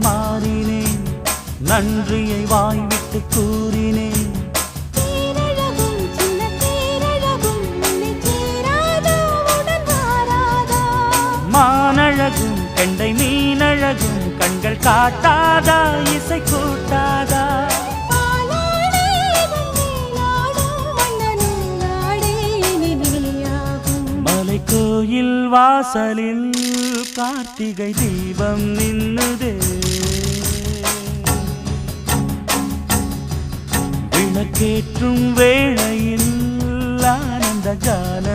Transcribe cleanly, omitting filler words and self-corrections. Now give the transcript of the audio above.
மாறினேன் நன்றியை வாய்விட்டு கூறினேன் மானழகும் கெண்டை மீனழகும் கண்கள் காட்டாதா இசை கூட்டாதா மலை கோயில் வாசலில் கார்த்திகை தீபம் நின்னுதே விளக்கேற்றும் வேளையில் ஆனந்த கானம்